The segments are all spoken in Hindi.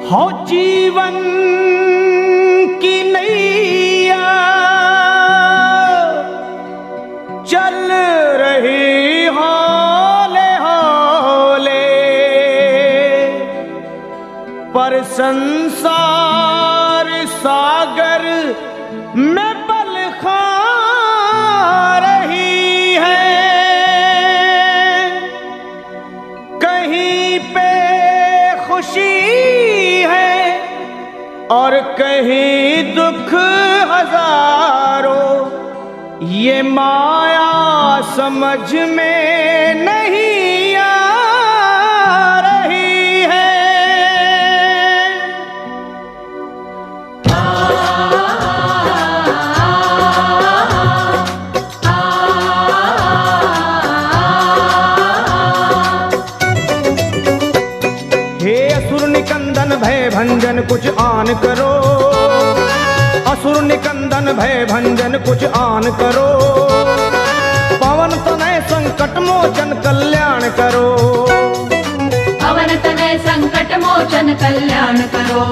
हो जीवन की नैया चल रही हौले हौले, पर संसार सागर में पल खा रही है। कहीं पे खुशी है और कहीं दुख हजारों, ये माया समझ में नहीं आ रही है। हे असुर निकंदन भय भंजन कुछ आन करो, असुर निकंदन भय भंजन कुछ आन करो। पवन तनय संकट मोचन कल्याण करो, पवन तनय संकट मोचन कल्याण करो।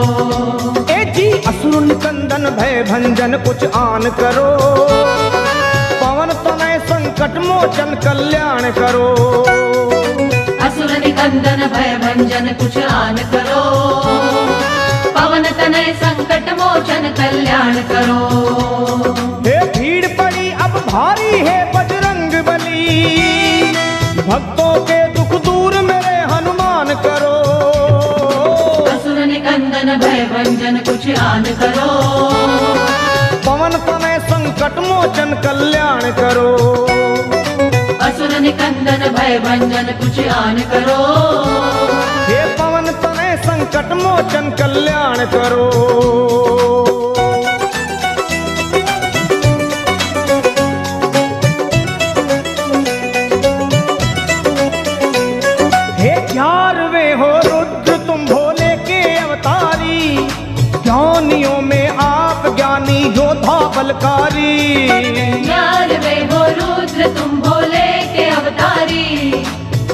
ए जी असुर निकंदन भय भंजन कुछ आन करो, पवन तनय संकट मोचन कल्याण करो। असुर निकंदन भय भंजन कुछ आन करो, पवन तनय संकट मोचन कल्याण करो। हे भीड़ पड़ी अब भारी है बजरंग बली, भक्तों के दुख दूर मेरे हनुमान करो। असुर निकंदन भय भंजन कुछ आन करो, पवन तनय संकट मोचन कल्याण करो। असुर निकंदन भय भंजन कुछ आन करो, हे पवन तनय संकट मोचन कल्याण करो। हे 11वें हो रुद्र तुम भोले के अवतारी, ज्ञानियों में आप ज्ञानी योद्धा बलकारी। 11वें हो रुद्र तुम भोले के अवतारी,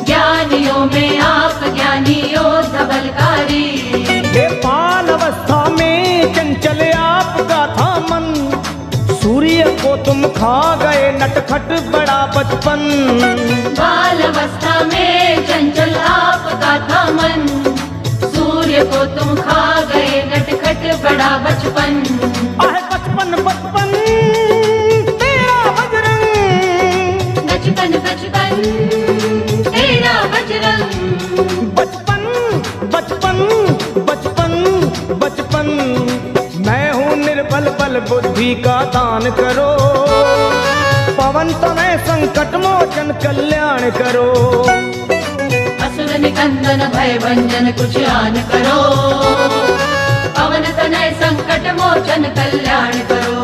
ज्ञानियों में आप ज्ञानी योद्धा बलकारी। हे बाल अवस्था में चंचल आपका था मन, सूर्य को तुम खा गए नटखट बड़ा बचपन। बाल अवस्था में चंचल आपका था मन, सूर्य को तुम खा गए नटखट बड़ा बचपन। आहे बचपन बचपन तेरा बजरंग, बचपन बचपन तेरा बजरंग। बचपन बचपन बचपन बचपन। मैं हूँ निर्बल बल बुद्धि का दान करो, पवन तनय संकट मोचन कल्याण करो। असुर निकंदन भय भंजन कुछ आन करो, पवन तनय संकट मोचन कल्याण करो।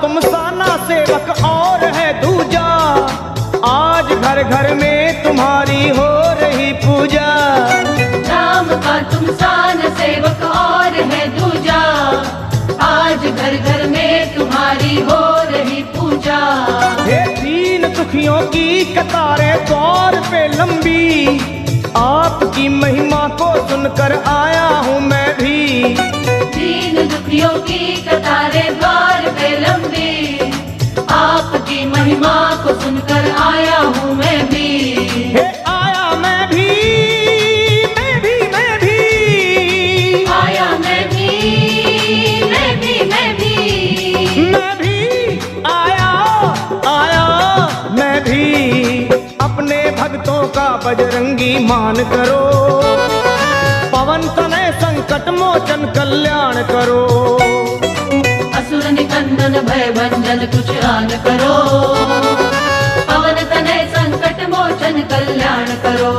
तुम साना सेवक और है दूजा, आज घर घर में तुम्हारी हो रही पूजा। राम का तुम सान सेवक और है दूजा, आज घर घर में तुम्हारी हो रही पूजा। हे दीन दुखियों की कतारें द्वार पे लंबी, आपकी महिमा को सुनकर आया हूँ मैं भी। दीन दुखियों की कतारें द्वार पे लंबी, आपकी महिमा को सुनकर आया हूँ मैं भी। हे आया मैं भी, मैं भी मैं भी आया मैं भी, मैं भी मैं भी, मैं भी आया आया मैं भी। अपने भक्तों का बजरंगी मान करो, पवन तनय संकट मोचन कल्याण करो। असुर निकंदन भय भंजन कुछ आन करो, पवन तनय संकट मोचन कल्याण करो।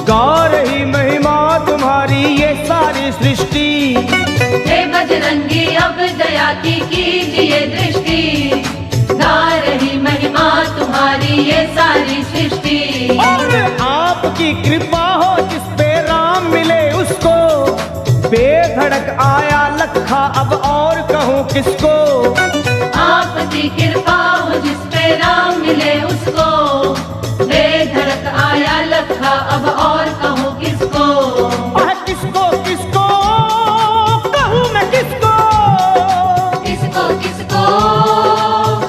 गा रही महिमा तुम्हारी ये सारी सृष्टि। हे बजरंगी अब दया की कीजिए दृष्टि, गा रही महिमा तुम्हारी ये सारी सृष्टि। और आपकी कृपा हो जिस पे राम मिले उसको, बेधड़क आया लखा अब और कहूँ किसको। आपकी कृपा हो जिस पे राम मिले उसको, बेधड़क आया लखा अब और कहूँ किसको। किसको किसको कहूँ मैं किसको, किसको किसको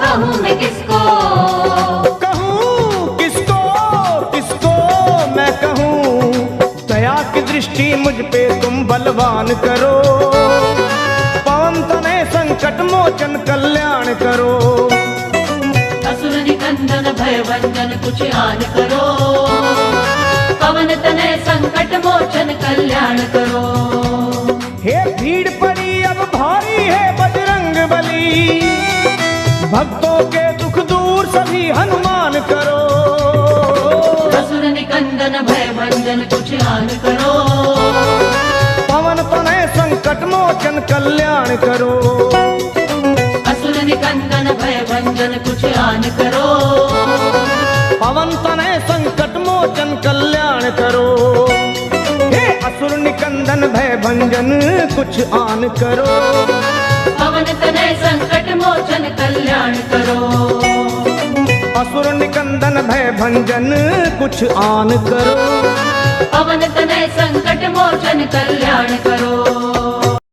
कहूँ मैं किसको, कहूँ किसको किसको मैं कहूँ। दया की दृष्टि मुझ पे तुम बलवान करो, पवन तनय संकट मोचन कल्याण करो। असुर निकंदन भय भंजन कुछ आन करो, पवन तनय संकट मोचन कल्याण करो। हे भीड़ पड़ी अब भारी है बजरंग बली, भक्तों के दुख दूर सभी हनुमान करो। असुर निकंदन भय भंजन कुछ आन करो, पवन तनय संकट मोचन कल्याण करो। असुर निकंदन भय भंजन कुछ आन करो, पवन तनय संकट मोचन कल्याण करो। हे असुर निकंदन भय भंजन कुछ आन करो, पवन तनय संकट मोचन कल्याण करो। असुर निकंदन भय भंजन कुछ आन करो, पवन तनय संकट मोचन कल्याण करो।